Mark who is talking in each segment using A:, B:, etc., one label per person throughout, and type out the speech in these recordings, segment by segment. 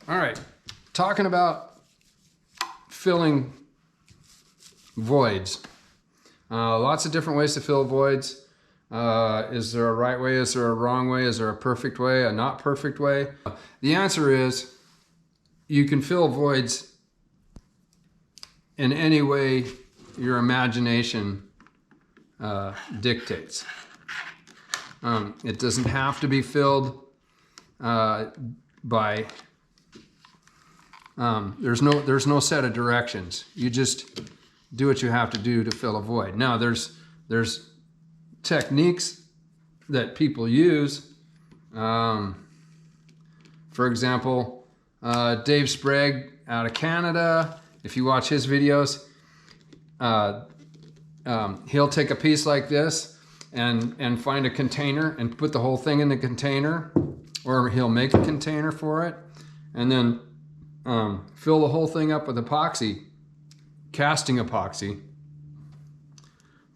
A: All right, talking about filling voids. Lots of different ways to fill voids. Is there a right way? Is there a wrong way? Is there a perfect way? A not perfect way? The answer is you can fill voids in any way your imagination dictates. It doesn't have to be filled by there's no set of directions. You just do what you have to do to fill a void. Now there's techniques that people use. For example, Dave Sprague out of Canada, if you watch his videos, he'll take a piece like this and find a container and put the whole thing in the container, or he'll make a container for it and then fill the whole thing up with epoxy, casting epoxy,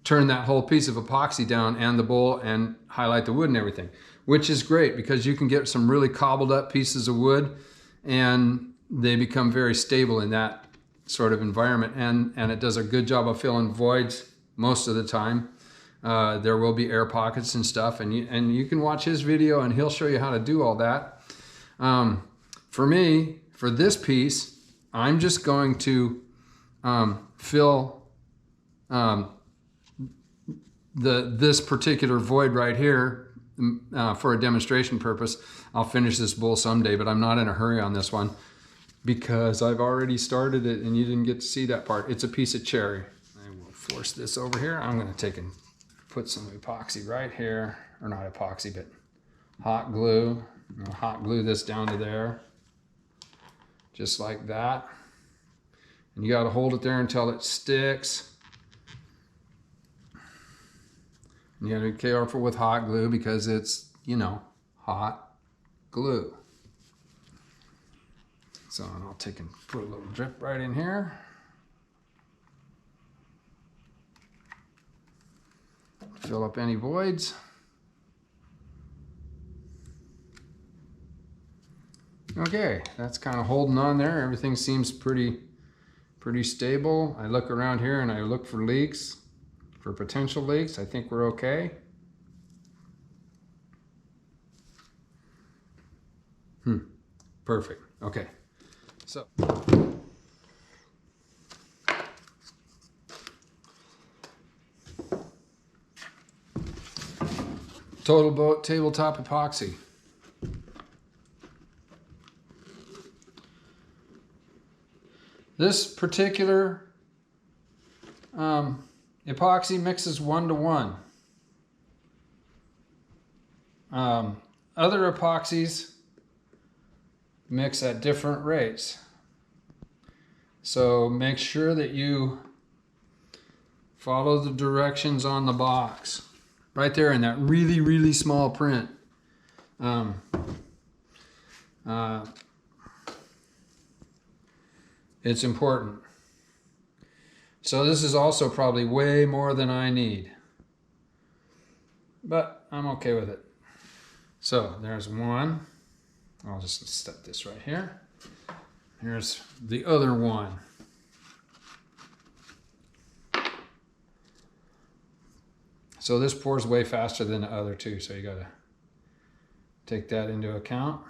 A: turn that whole piece of epoxy down and the bowl and highlight the wood and everything, which is great because you can get some really cobbled up pieces of wood and they become very stable in that sort of environment, and it does a good job of filling voids most of the time. There will be air pockets and stuff, and you can watch his video and he'll show you how to do all that. For me, for this piece, I'm just going to fill this particular void right here for a demonstration purpose. I'll finish this bowl someday, but I'm not in a hurry on this one because I've already started it and you didn't get to see that part. It's a piece of cherry. I will force this over here. I'm going to take and put some epoxy right here, or not epoxy, but hot glue. I'll hot glue this down to there, just like that. And you got to hold it there until it sticks. And you got to be careful with hot glue because it's, you know, hot glue. So I'll take and put a little drip right in here. Fill up any voids. Okay, that's kind of holding on there. Everything seems pretty stable. I look around here and I look for leaks, for potential leaks. I think we're okay. Perfect. Okay. So total boat tabletop epoxy. This particular epoxy mixes 1:1. Other epoxies mix at different rates. So make sure that you follow the directions on the box. Right there in that really small print. It's important. So this is also probably way more than I need, but I'm okay with it. So there's one. I'll just set this right here. Here's the other one. So this pours way faster than the other two, so you gotta take that into account.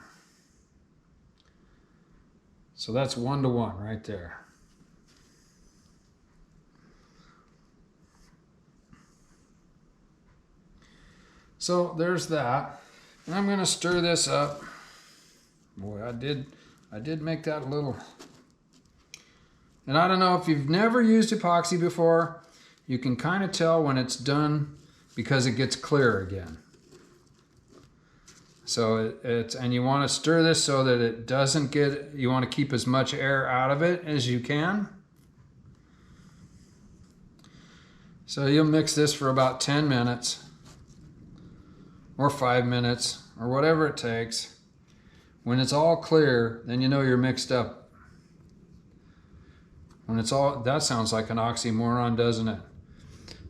A: So that's 1:1 right there. So there's that. And I'm gonna stir this up. Boy, I did make that a little. And I don't know if you've never used epoxy before, you can kind of tell when it's done because it gets clear again. So and you want to stir this so that it doesn't get, you want to keep as much air out of it as you can. So you'll mix this for about 10 minutes or 5 minutes or whatever it takes. When it's all clear, then you know you're mixed up. When it's all, that sounds like an oxymoron, doesn't it?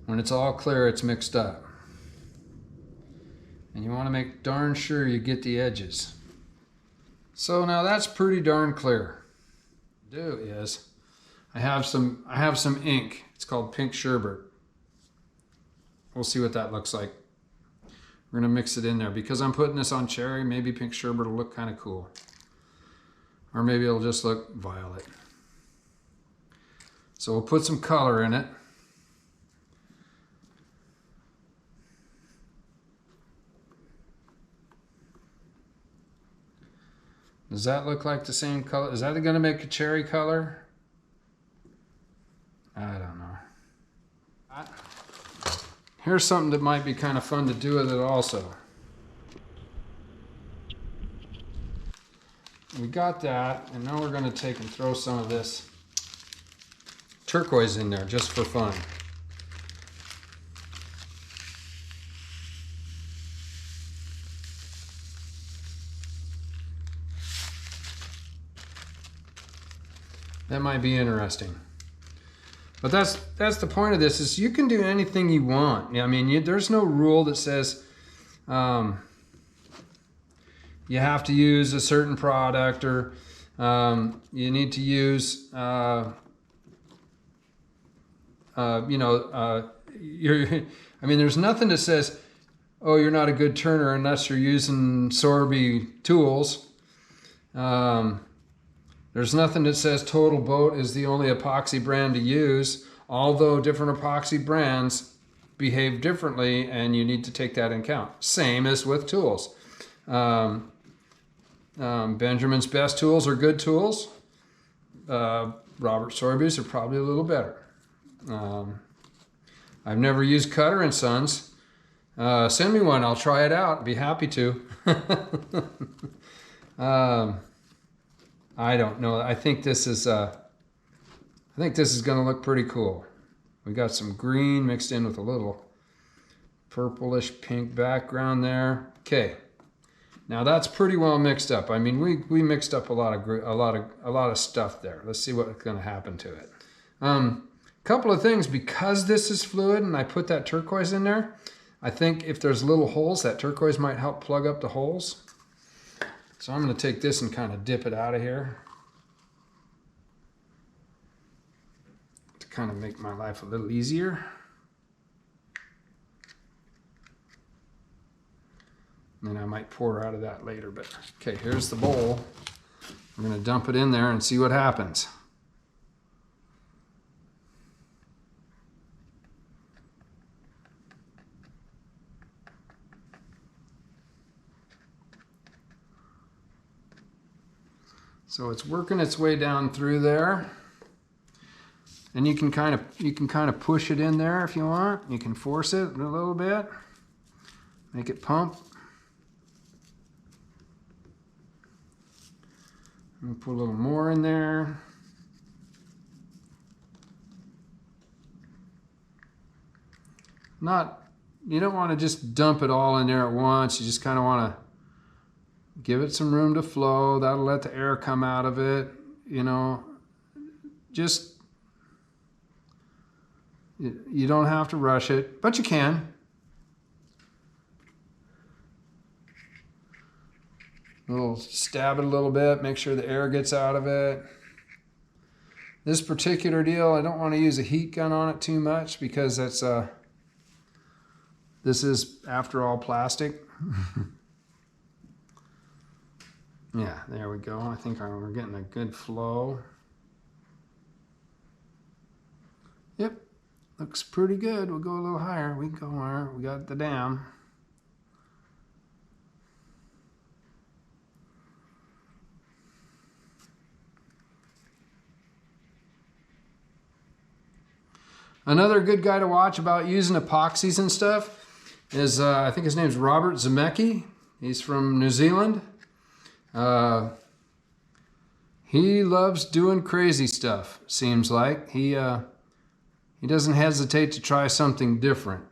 A: When it's all clear, it's mixed up. And you want to make darn sure you get the edges. So now that's pretty darn clear. Do is I have some ink. It's called pink sherbet. We'll see what that looks like. We're gonna mix it in there because I'm putting this on cherry. Maybe pink sherbet will look kind of cool, or maybe it'll just look violet. So we'll put some color in it. Does that look like the same color? Is that going to make a cherry color? I don't know. Here's something that might be kind of fun to do with it also. We got that, and now we're going to take and throw some of this turquoise in there just for fun. That might be interesting. But that's the point of this, is you can do anything you want. I mean, there's no rule that says you have to use a certain product, or you need to use I mean, there's nothing that says, oh, you're not a good turner unless you're using Sorby tools. There's nothing that says Total Boat is the only epoxy brand to use, although different epoxy brands behave differently, and you need to take that into account. Same as with tools. Benjamin's Best tools are good tools. Robert Sorby's are probably a little better. I've never used Cutter and Sons. Send me one, I'll try it out. Be happy to. I don't know. I think this is going to look pretty cool. We got some green mixed in with a little purplish pink background there. Okay, now that's pretty well mixed up. I mean, we mixed up a lot of stuff there. Let's see what's going to happen to it. Couple of things, because this is fluid and I put that turquoise in there. I think if there's little holes, that turquoise might help plug up the holes. So I'm going to take this and kind of dip it out of here to kind of make my life a little easier. And then I might pour out of that later, but okay, here's the bowl. I'm going to dump it in there and see what happens. So it's working its way down through there, and you can kind of push it in there if you want. You can force it a little bit, make it pump. And put a little more in there. You don't want to just dump it all in there at once. You just kind of want to give it some room to flow. That'll let the air come out of it. You know, just, you don't have to rush it, but you can. Stab it a little bit, make sure the air gets out of it. This particular deal, I don't want to use a heat gun on it too much because that's this is, after all, plastic. Yeah, there we go. I think we're getting a good flow. Yep, looks pretty good. We'll go a little higher. We can go higher. We got the dam. Another good guy to watch about using epoxies and stuff is, I think his name's Robert Zemecki. He's from New Zealand. He loves doing crazy stuff, seems like. He doesn't hesitate to try something different.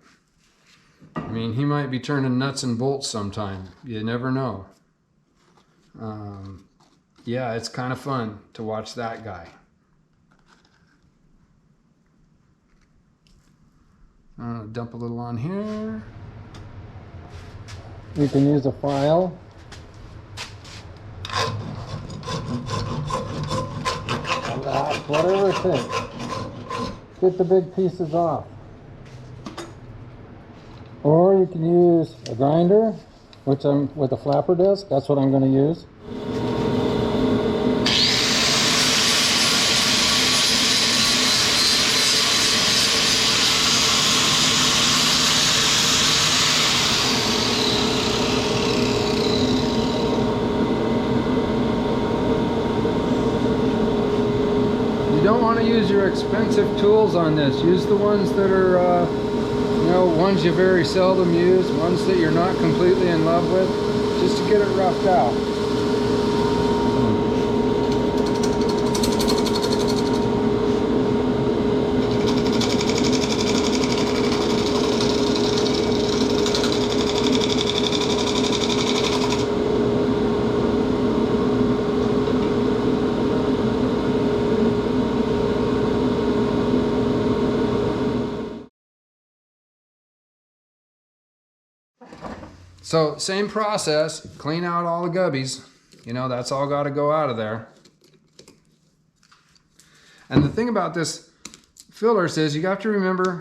A: I mean, he might be turning nuts and bolts sometime. You never know. Yeah, it's kind of fun to watch that guy. Dump a little on here. You can use a file. whatever it takes. Get the big pieces off. Or you can use a grinder, which I'm with a flapper disc. That's what I'm going to use. You don't want to use your expensive tools on this. Use the ones that are, you know, ones you very seldom use, ones that you're not completely in love with, just to get it roughed out. So same process, clean out all the gubbies. You know, that's all got to go out of there. And the thing about this fillers is you have to remember,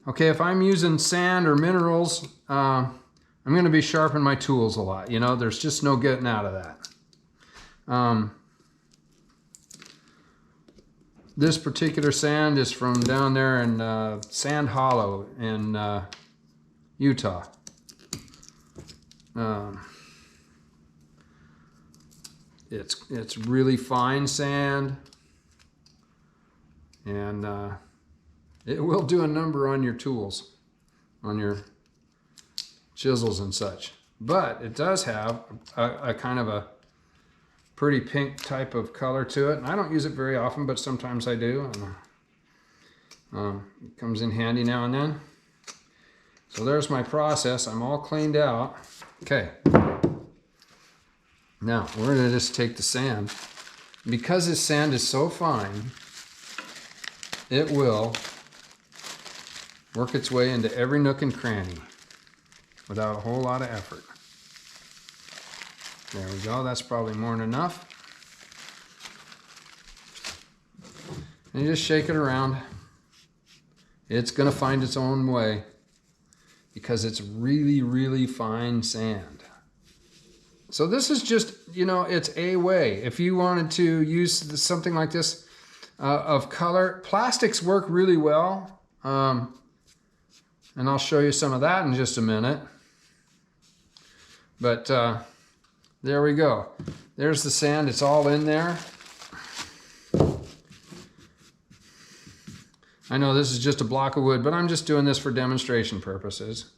A: okay, if I'm using sand or minerals, I'm going to be sharpening my tools a lot. You know, there's just no getting out of that. This particular sand is from down there in Sand Hollow in Utah. It's really fine sand, and it will do a number on your tools, on your chisels and such. But it does have a kind of a pretty pink type of color to it, and I don't use it very often, but sometimes I do. And, it comes in handy now and then. So there's my process. I'm all cleaned out. Okay, now we're going to just take the sand. Because this sand is so fine, it will work its way into every nook and cranny without a whole lot of effort. There we go, that's probably more than enough. And you just shake it around. It's going to find its own way, because it's really, really fine sand. So this is just, you know, it's a way. If you wanted to use something like this of color, plastics work really well. And I'll show you some of that in just a minute. But there we go. There's the sand, it's all in there. I know this is just a block of wood, but I'm just doing this for demonstration purposes.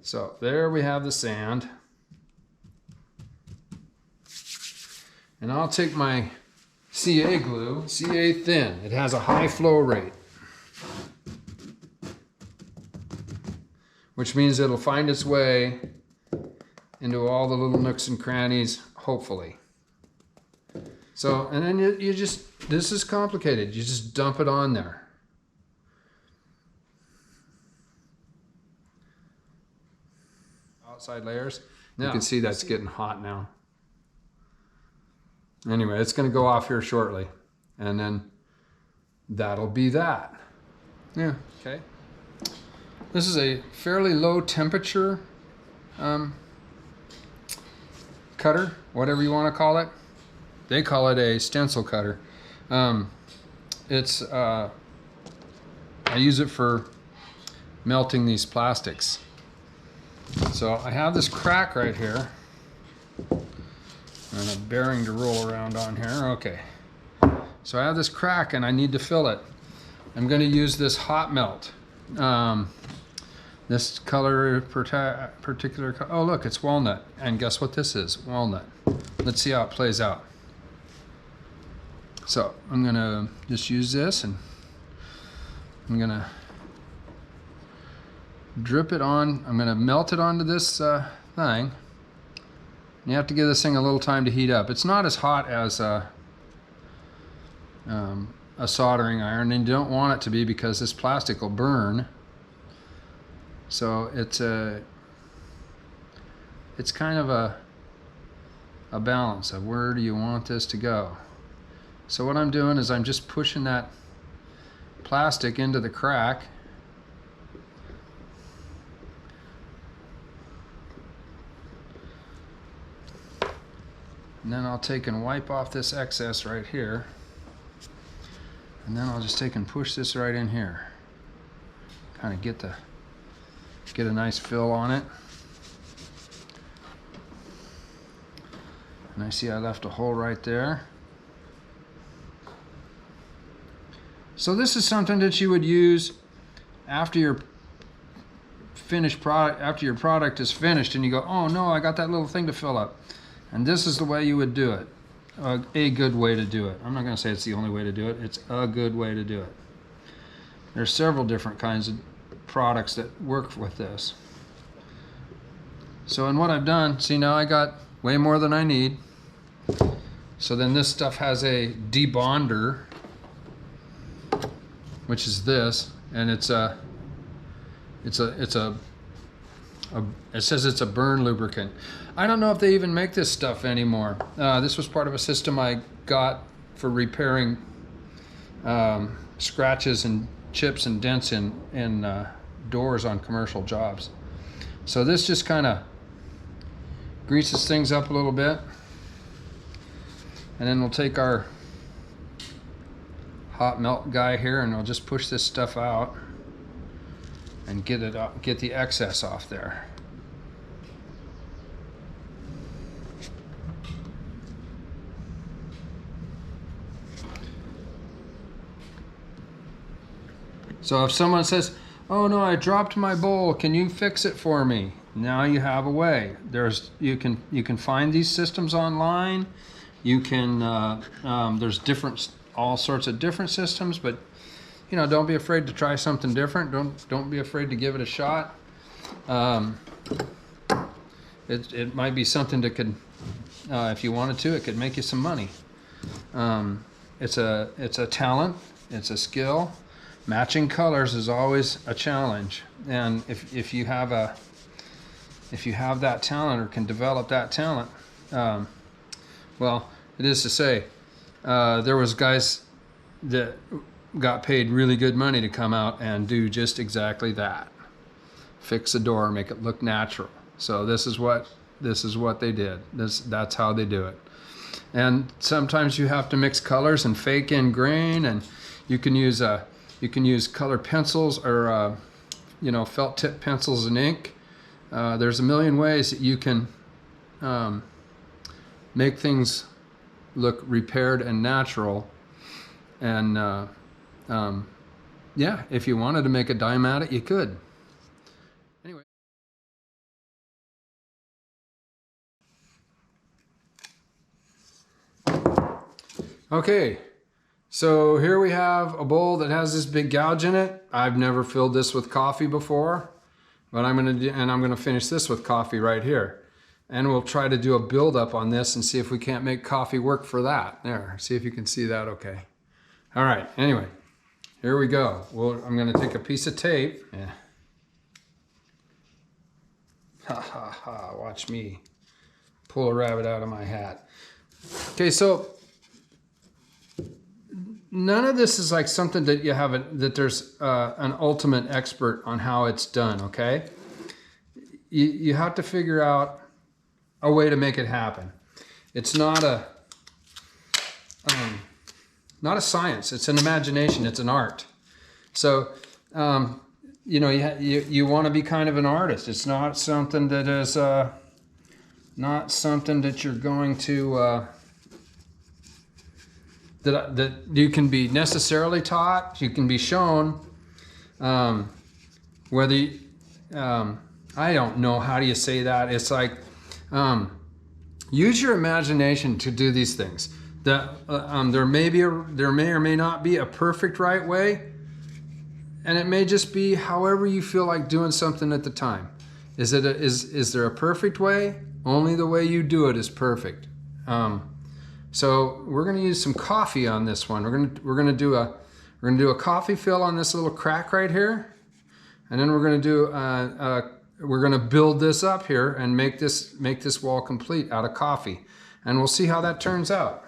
A: So there we have the sand. And I'll take my CA glue, CA thin. It has a high flow rate, which means it'll find its way into all the little nooks and crannies, hopefully. So, and then you just, this is complicated. You just dump it on there. Outside layers. Now, you can see that's getting hot now. Anyway, it's going to go off here shortly. And then that'll be that. Yeah, okay. This is a fairly low temperature cutter, whatever you want to call it. They call it a stencil cutter. I use it for melting these plastics. So I have this crack right here, and a bearing to roll around on here. Okay. So I have this crack and I need to fill it. I'm going to use this hot melt. This color, particular color. Oh look, it's walnut. And guess what this is? Walnut. Let's see how it plays out. So I'm gonna just use this, and I'm gonna drip it on. I'm gonna melt it onto this thing. You have to give this thing a little time to heat up. It's not as hot as a soldering iron, and you don't want it to be because this plastic will burn. So it's kind of a a balance of where do you want this to go. So what I'm doing is I'm just pushing that plastic into the crack. And then I'll take and wipe off this excess right here. And then I'll just take and push this right in here. Kind of get a nice fill on it. And I see I left a hole right there. So this is something that you would use after your finished product, after your product is finished and you go, oh no, I got that little thing to fill up. And this is the way you would do it. A good way to do it. I'm not going to say it's the only way to do it. It's a good way to do it. There's several different kinds of products that work with this. So in what I've done, see now I got way more than I need. So then this stuff has a debonder, which is this, and it says it's a burn lubricant. I don't know if they even make this stuff anymore. This was part of a system I got for repairing scratches and chips and dents in doors on commercial jobs. So this just kind of greases things up a little bit. And then we'll take our hot melt guy here and we'll just push this stuff out and get it up, get the excess off there. So if someone says, oh no, I dropped my bowl, can you fix it for me? Now you have a way. You can find these systems online. You can there's all sorts of different systems, but you know, don't be afraid to try something different. Don't be afraid to give it a shot. It might be something that could, if you wanted to, it could make you some money. It's a talent. It's a skill. Matching colors is always a challenge, and if you have that talent or can develop that talent, well, it is to say, there was guys that got paid really good money to come out and do just exactly that. Fix a door, make it look natural. So this is what they did. That's how they do it. And sometimes you have to mix colors and fake in grain, and you can use color pencils or felt tip pencils and ink. There's a million ways that you can make things look repaired and natural. And yeah, if you wanted to make a dime at it, you could. Anyway. Okay, so here we have a bowl that has this big gouge in it. I've never filled this with coffee before, but I'm gonna finish this with coffee right here. And we'll try to do a build up on this and see if we can't make coffee work for that. There, see if you can see that okay. All right, anyway, here we go. I'm gonna take a piece of tape. Yeah. Ha ha ha, watch me pull a rabbit out of my hat. Okay, so none of this is like something that you have that there's an ultimate expert on how it's done, okay? You have to figure out a way to make it happen. It's not a science, it's an imagination, it's an art. So, you want to be kind of an artist. It's not something that is, not something that you're going to, that you can be necessarily taught. You can be shown, whether I don't know, how do you say that? It's like, use your imagination to do these things. That there may or may not be a perfect right way, and it may just be however you feel like doing something at the time. Is there a perfect way? Only the way you do it is perfect. So we're going to use some coffee on this one. We're going to do a coffee fill on this little crack right here, and then we're going to build this up here and make this wall complete out of coffee. and we'll see how that turns out.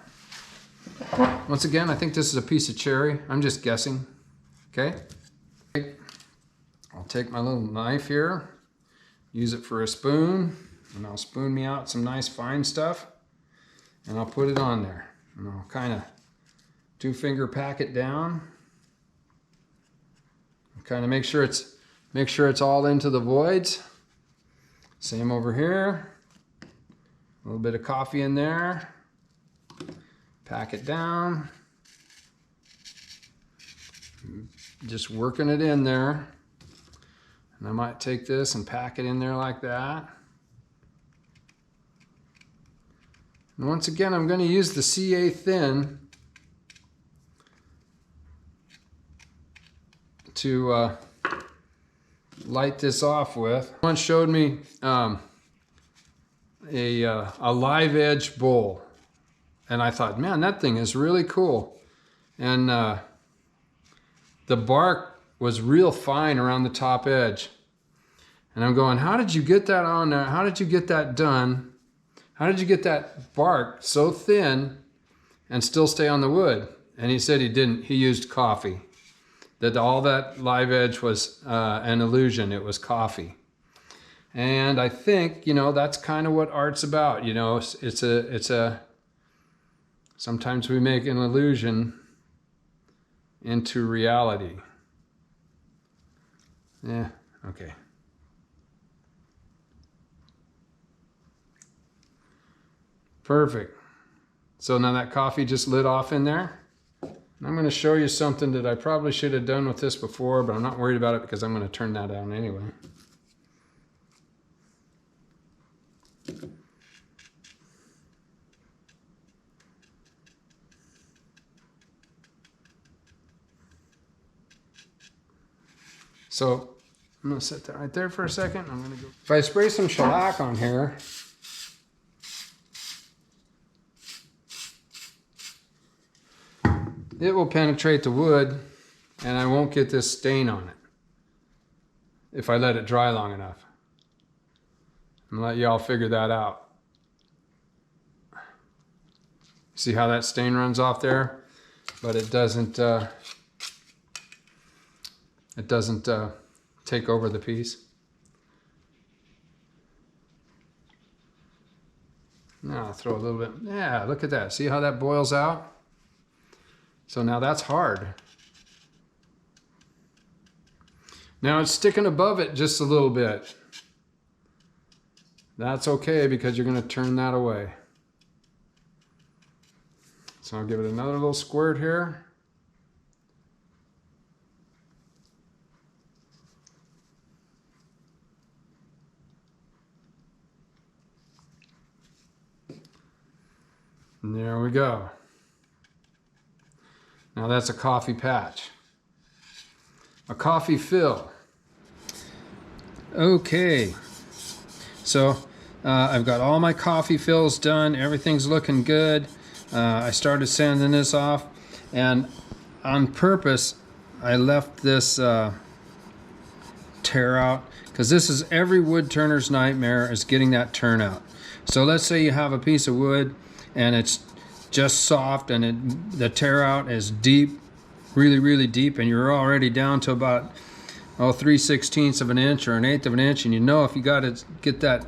A: Once again, I think this is a piece of cherry. I'm just guessing. Okay. I'll take my little knife here, use it for a spoon, and I'll spoon me out some nice fine stuff, and I'll put it on there. And I'll kind of 2-finger pack it down. Kind of make sure it's all into the voids. Same over here. A little bit of coffee in there. Pack it down. Just working it in there. And I might take this and pack it in there like that. And once again, I'm going to use the CA Thin to light this off with. Someone showed me a live edge bowl, and I thought, man, that thing is really cool. And the bark was real fine around the top edge. And I'm going, how did you get that on there? How did you get that done? How did you get that bark so thin and still stay on the wood? And he said he didn't. He used coffee. That all that live edge was an illusion. It was coffee. And I think, you know, that's kind of what art's about. You know, sometimes we make an illusion into reality. Yeah, okay. Perfect. So now that coffee just lit off in there. I'm going to show you something that I probably should have done with this before, but I'm not worried about it because I'm going to turn that on anyway. So I'm going to set that right there for a second. I'm going to go. If I spray some shellac on here, it will penetrate the wood and I won't get this stain on it if I let it dry long enough. I'm gonna let y'all figure that out. See how that stain runs off there? But it doesn't take over the piece. Now I'll throw a little bit, yeah, look at that. See how that boils out? So now that's hard. Now it's sticking above it just a little bit. That's okay because you're going to turn that away. So I'll give it another little squirt here. And there we go. Now that's a coffee patch. A coffee fill. Okay. So I've got all my coffee fills done. Everything's looking good. I started sanding this off. And on purpose, I left this tear out. Because this is every wood turner's nightmare, is getting that turn out. So let's say you have a piece of wood and it's just soft and the tear out is deep, really deep, and you're already down to about 3/16 of an inch or 1/8 of an inch, and you know if you got to get that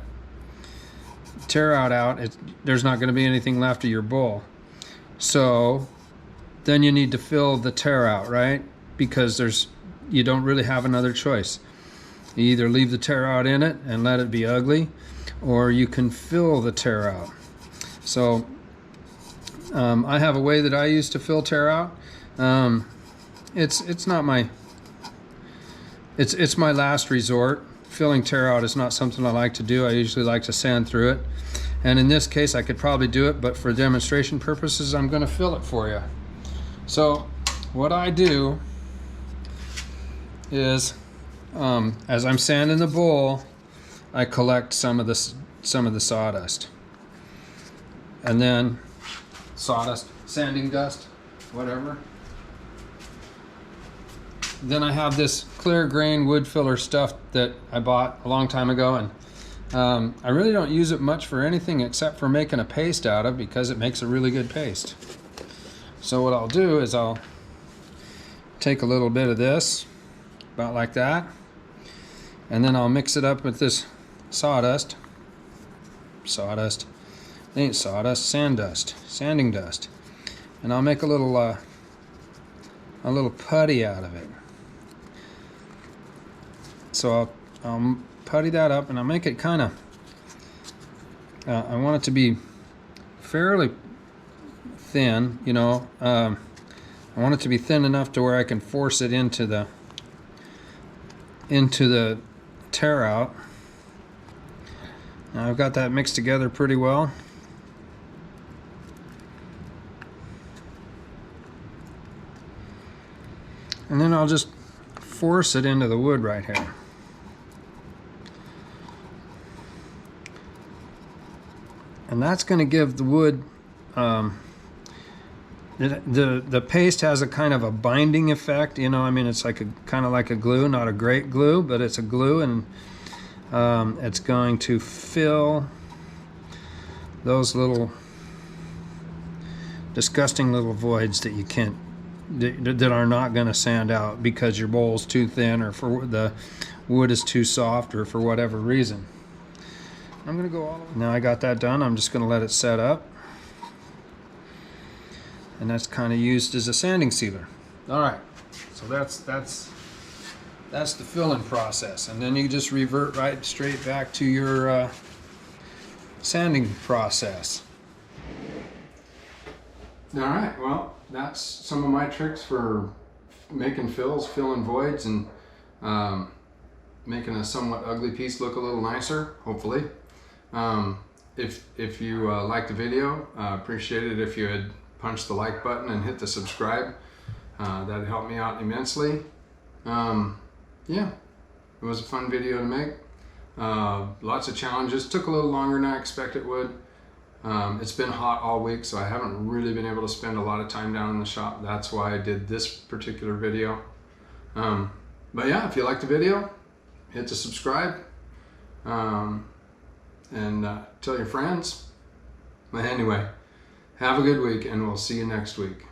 A: tear out, there's not going to be anything left of your bowl. So then you need to fill the tear out, right? Because you don't really have another choice. You either leave the tear out in it and let it be ugly, or you can fill the tear out. So I have a way that I use to fill tear out. It's not my, it's my last resort. Filling tear out is not something I like to do. I usually like to sand through it. And in this case, I could probably do it, but for demonstration purposes, I'm going to fill it for you. So what I do is, as I'm sanding the bowl, I collect some of the sawdust, and then sawdust, sanding dust, whatever. Then I have this clear grain wood filler stuff that I bought a long time ago, and I really don't use it much for anything except for making a paste out of, because it makes a really good paste. So what I'll do is I'll take a little bit of this, about like that, and then I'll mix it up with this sawdust. It ain't sawdust, sanding dust. And I'll make a little putty out of it. So I'll putty that up, and I'll make it kind of, I want it to be fairly thin, you know. I want it to be thin enough to where I can force it into the tear out. Now I've got that mixed together pretty well. And then I'll just force it into the wood right here. And that's going to give the wood, the paste has a kind of a binding effect, you know. I mean, it's like kind of like a glue, not a great glue, but it's a glue, and it's going to fill those little disgusting little voids that you can't, that are not going to sand out because your bowl's too thin, or for the wood is too soft, or for whatever reason. I'm going to go all the way. Now I got that done, I'm just going to let it set up. And that's kind of used as a sanding sealer. All right, so that's the filling process. And then you just revert right straight back to your sanding process. All right, well, that's some of my tricks for making fills, filling voids, and making a somewhat ugly piece look a little nicer, hopefully. If you liked the video, appreciate it if you had punched the like button and hit the subscribe. That'd help me out immensely. Yeah, it was a fun video to make. Lots of challenges. Took a little longer than I expected it would. It's been hot all week, so I haven't really been able to spend a lot of time down in the shop. That's why I did this particular video. But yeah, if you liked the video, hit the subscribe. And tell your friends. But anyway, have a good week, and we'll see you next week.